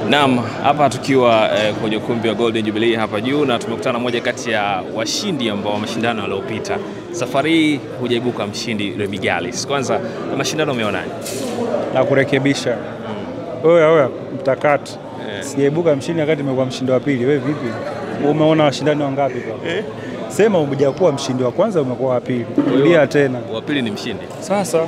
Naam, hapa tukiwa kwenye ukumbi wa Golden Jubilee hapa juu, na tumekutana moja kati ya washindi ambao wa mashindano yaliyopita. Safari hii hujaibuka mshindi Remy Gallus. Kwanza mashindano umeonaje? Na kurekebisha. Oya mtakati. Sijaibuka mshindi wakati nimekuwa mshindi wa pili. Wewe vipi? Umeona washindani wangapi kwa? Sema hujakuwa mshindi wa kwanza, umekuwa wa pili. Rudia tena. Wa pili ni mshindi. Sasa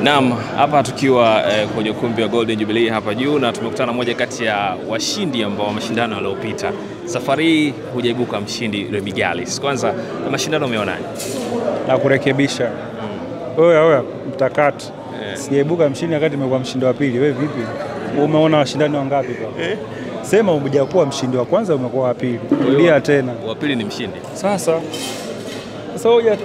Naam, hapa tukiwa kwenye ukumbi wa Golden Jubilee hapa juu, na tumekutana moja kati ya washindi ambao wa mashindano yaliyopita. Safari hii hujaibuka mshindi Remy Gallus. Kwanza mashindano umeonaje? Na kurekebisha. Oya mtakati. Sijaibuka mshindi wakati nimekuwa mshindi wa pili. Wewe vipi? Umeona washindani wangapi kwa? Sema hujakuwa mshindi wa kwanza, umekuwa wa pili. Rudia tena. Wa pili ni mshindi. Sasa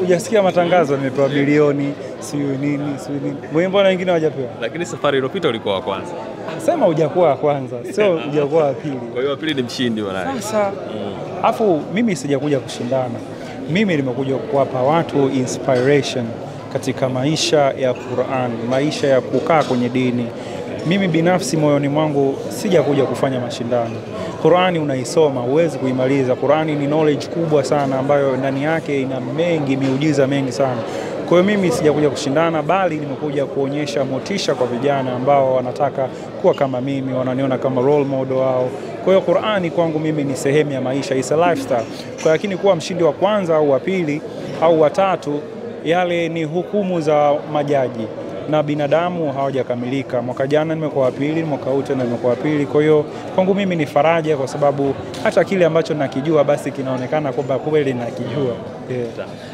hujasikia matangazo nimepewa bilioni siyo nini. Mbona wengine hawajapewa? Lakini safari iliyopita ulikuwa wa kwanza. Sema hujakuwa wa kwanza, sio hujakuwa wa pili. Kwa hiyo wa pili ni mshindi bwana. Sasa afu mimi sijakuja kushindana. Mimi nimekuja kuwapa watu inspiration katika maisha ya Qur'an, maisha ya kukaa kwenye dini. Mimi binafsi moyoni mwangu sijakuja kufanya mashindano. Qur'ani unaisoma, huwezi kuimaliza. Qur'ani ni knowledge kubwa sana ambayo ndani yake ina mengi, miujiza mengi sana. Kwa hiyo mimi sijakuja kushindana, bali nimekuja kuonyesha motisha kwa vijana ambao wanataka kuwa kama mimi, wananiona kama role model wao. Kwa hiyo Qur'ani kwangu mimi ni sehemu ya maisha, is a lifestyle. Kwa lakini kuwa mshindi wa kwanza au wa pili au wa tatu, yale ni hukumu za majaji, na binadamu hawajakamilika. Mwaka jana nimekuwa wa pili, mwaka huu tena nimekuwa wa pili. Kwa hiyo kwangu mimi ni faraja, kwa sababu hata kile ambacho nakijua basi kinaonekana kwamba kweli nakijua.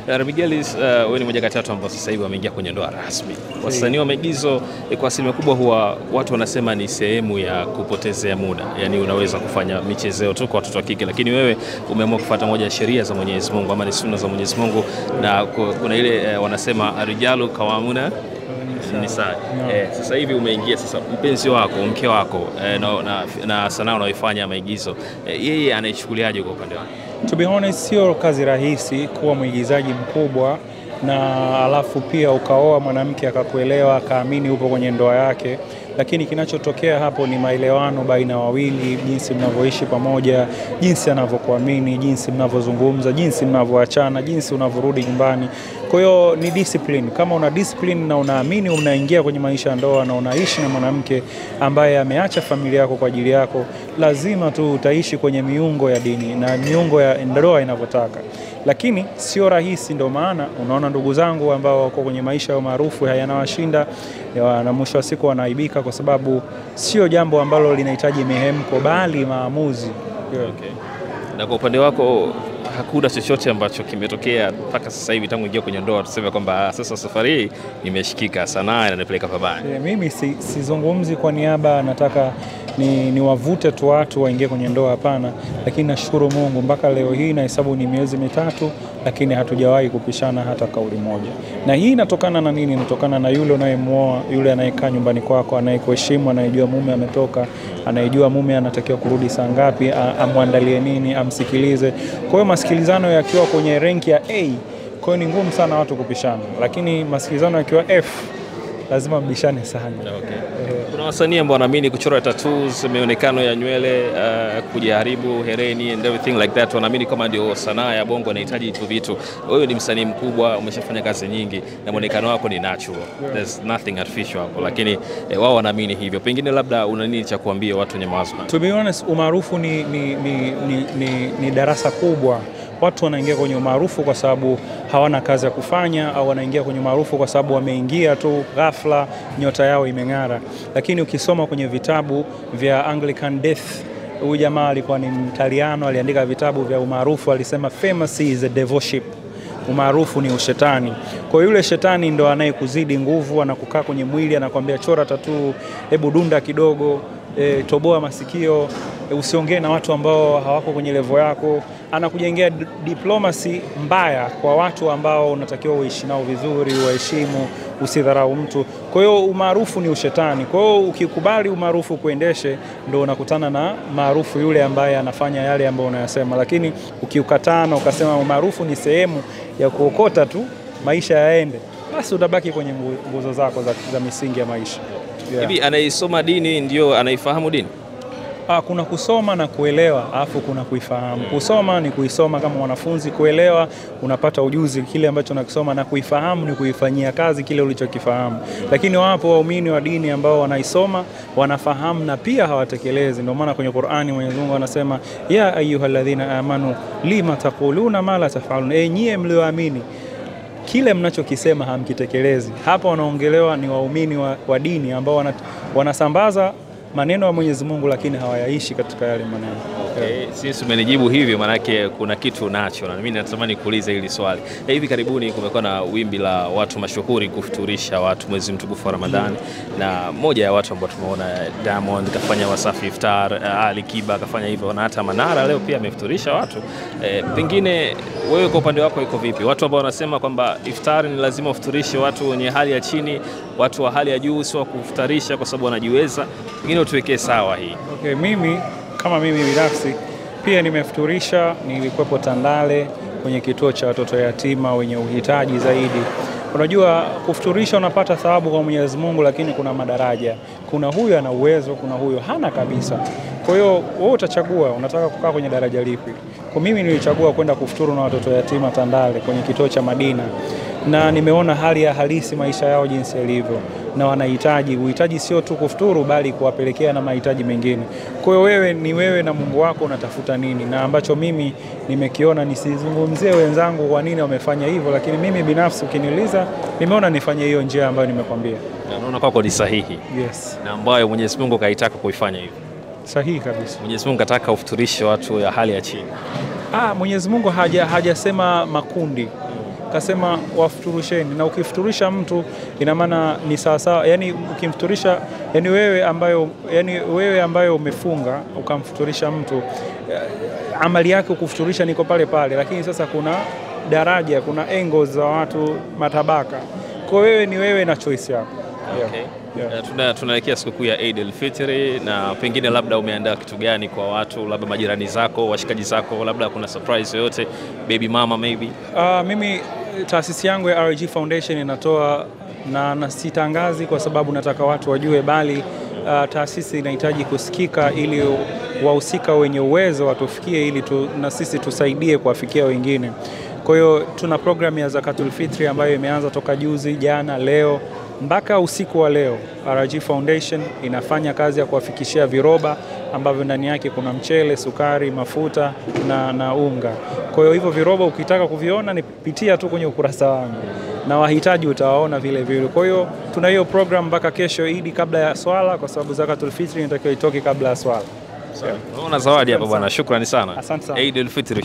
Remy Gallus, wewe ni mmoja kati ya watu ambao sasa hivi wameingia kwenye ndoa rasmi. Wasanii wa maigizo kwa asilimia kubwa huwa watu wanasema ni sehemu ya kupotezea muda. Yaani unaweza kufanya michezeo tu kwa watoto wa kike, lakini wewe umeamua kufuata moja ya sheria za Mwenyezi Mungu, ama ni sunna za Mwenyezi Mungu, na kuna ile wanasema arijalu kawamuna nisaa. Sasa hivi umeingia sasa, mpenzi wako, mke wako na sanaa unaoifanya maigizo, yeye anaichukuliaje kwa upande wake? To be honest, sio kazi rahisi kuwa mwigizaji mkubwa na alafu pia ukaoa mwanamke akakuelewa, akaamini upo kwenye ndoa yake. Lakini kinachotokea hapo ni maelewano baina wawili, jinsi mnavyoishi pamoja, jinsi anavyokuamini, jinsi mnavyozungumza, jinsi mnavyoachana, jinsi unavyorudi nyumbani. Kwa hiyo ni discipline. Kama una discipline na unaamini unaingia kwenye maisha ya ndoa na unaishi na mwanamke ambaye ameacha familia yako kwa ajili yako, lazima tu utaishi kwenye miungo ya dini na miungo ya ndoa inavyotaka. Lakini sio rahisi, ndio maana unaona ndugu zangu ambao wako kwenye maisha ya maarufu hayanawashinda, na mwisho wa siku wanaaibika, kwa sababu sio jambo ambalo linahitaji mihemko, bali maamuzi. Okay. Na kwa upande wako hakuna chochote ambacho kimetokea mpaka sasa hivi tangu ingia kwenye ndoa tuseme kwamba sasa safari hii nimeshikika sanaa inanipeleka pabaya? Mimi sizungumzi kwa niaba, nataka ni wavute tu watu waingie kwenye ndoa, hapana. Lakini nashukuru Mungu mpaka leo hii na hesabu ni miezi mitatu, lakini hatujawahi kupishana hata kauli moja. Na hii inatokana na nini? Inatokana na yule unayemuoa, yule anayekaa nyumbani kwako, anayekuheshimu, anayejua mume ametoka, anayejua mume anatakiwa kurudi saa ngapi, amwandalie nini, amsikilize. Kwa hiyo masikilizano yakiwa kwenye rank ya A, kwa hiyo ni ngumu sana watu kupishana. Lakini masikilizano yakiwa F, lazima mbishane sana. Okay. Kuna wasanii ambao wanaamini kuchora tattoos, mionekano ya nywele, kujiharibu, hereni and everything like that, wanaamini kama ndio sanaa ya Bongo, inahitaji hizo vitu. Wewe ni msanii mkubwa, umeshafanya kazi nyingi na muonekano wako ni natural. There's nothing artificial hapo, lakini wao wanaamini hivyo. Pengine labda una nini cha kuambia watu wenye mawazo? To be honest, umaarufu ni darasa kubwa. Watu wanaingia kwenye umaarufu kwa sababu hawana kazi ya kufanya, au wanaingia kwenye umaarufu kwa sababu wameingia tu ghafla, nyota yao imeng'ara. Lakini ukisoma kwenye vitabu vya Anglican Death, huyu jamaa alikuwa ni Mtaliano, aliandika vitabu vya umaarufu, alisema famous is a devilship. Umaarufu ni ushetani. Kwa yule shetani ndo anayekuzidi nguvu, anakukaa kwenye mwili, anakuambia chora tattoo, hebu dunda kidogo. toboa masikio, usiongee na watu ambao hawako kwenye level yako. Anakujengea diplomacy mbaya kwa watu ambao unatakiwa uishi nao vizuri, waheshimu, usidharau mtu. Kwa hiyo umaarufu ni ushetani. Kwa hiyo ukikubali umaarufu kuendeshe, ndio unakutana na maarufu yule ambaye anafanya yale ambayo unayasema. Lakini ukiukataa na ukasema umaarufu ni sehemu ya kuokota tu maisha yaende, basi utabaki kwenye nguzo zako za misingi ya maisha. Hivi anaisoma dini ndio anaifahamu dini? Kuna kusoma na kuelewa, alafu kuna kuifahamu. Kusoma ni kuisoma kama mwanafunzi, kuelewa unapata ujuzi kile ambacho unakisoma, na kuifahamu ni kuifanyia kazi kile ulichokifahamu. Lakini wapo waumini wa dini ambao wanaisoma, wanafahamu na pia hawatekelezi. Ndio maana kwenye Qur'ani Mwenyezi Mungu anasema ya ayyuhalladhina amanu lima taquluna ma la taf'alun, nyie mlioamini kile mnachokisema hamkitekelezi. Hapa wanaongelewa ni waumini wa dini ambao wanasambaza maneno ya Mwenyezi Mungu lakini hawayaishi katika yale maneno. Okay. Sisi umenijibu hivyo, manake kuna kitu nacho na mimi natamani kuuliza hili swali. Hivi karibuni kumekuwa na wimbi la watu mashuhuri kufuturisha watu mwezi mtukufu wa Ramadhani, na moja ya watu ambao tumeona Diamond kafanya Wasafi Iftar, Ali Kiba kafanya hivyo, na hata Manara leo pia amefuturisha watu. Pengine wewe kwa upande wako iko vipi? Watu ambao wanasema kwamba iftar ni lazima ufuturishe watu wenye hali ya chini, watu wa hali ya juu sio kufutarisha kwa sababu wanajiweza. Pengine utuwekee sawa hii. Okay, mimi binafsi pia nimefuturisha. Nilikuwepo Tandale kwenye kituo cha watoto yatima wenye uhitaji zaidi. Unajua kufuturisha unapata thawabu kwa Mwenyezi Mungu, lakini kuna madaraja. Kuna huyu ana uwezo, kuna huyu hana kabisa. Kwa hiyo wewe utachagua unataka kukaa kwenye daraja lipi. Kwa mimi nilichagua kwenda kufuturu na watoto yatima Tandale kwenye kituo cha Madina, na nimeona hali ya halisi maisha yao jinsi yalivyo, na uhitaji sio tu kufuturu bali kuwapelekea na mahitaji mengine. Kwa hiyo wewe na Mungu wako unatafuta nini, na ambacho mimi nimekiona, nisizungumzie wenzangu kwa nini wamefanya hivyo, lakini mimi binafsi ukiniuliza nimeona nifanye hiyo njia ambayo nimekwambia. Naona kwako ni sahihi. Yes. Na ambayo Mwenyezi Mungu kaitaka kuifanya hivyo. Sahihi kabisa. Mwenyezi Mungu kataka ufuturishe watu ya hali ya chini. Mwenyezi Mungu hajasema makundi. Kasema wafuturusheni, na ukifuturisha mtu ina maana ni sawa, yani ukimfuturisha, yani wewe ambayo umefunga ukamfuturisha mtu, amali yake kufuturisha niko pale pale, lakini sasa kuna daraja, kuna angles za watu, matabaka. Kwa wewe ni wewe na choice yako. Okay. Yeah. Tunaelekea sikukuu ya Eid al-Fitr, na pengine labda umeandaa kitu gani kwa watu, labda majirani zako, washikaji zako, labda kuna surprise yoyote, baby mama maybe? Mimi taasisi yangu ya RG Foundation inatoa, na sitangazi kwa sababu nataka watu wajue, bali taasisi inahitaji kusikika ili wahusika wenye uwezo watufikie, ili na sisi tusaidie kuwafikia wengine. Kwa hiyo tuna program ya Zakatul Fitri ambayo imeanza toka juzi, jana, leo mpaka usiku wa leo. RG Foundation inafanya kazi ya kuwafikishia viroba ambavyo ndani yake kuna mchele, sukari, mafuta na unga. Kwa hiyo hivyo viroba ukitaka kuviona nipitia tu kwenye ukurasa wangu, na wahitaji utawaona vile vile. Kwa hiyo tuna hiyo program mpaka kesho Eid, kabla ya swala, kwa sababu Zakatul Fitri inatakiwa itoke kabla ya swala. Una zawadi hapa bwana, shukrani sana. Asante sana. Eid al-Fitr.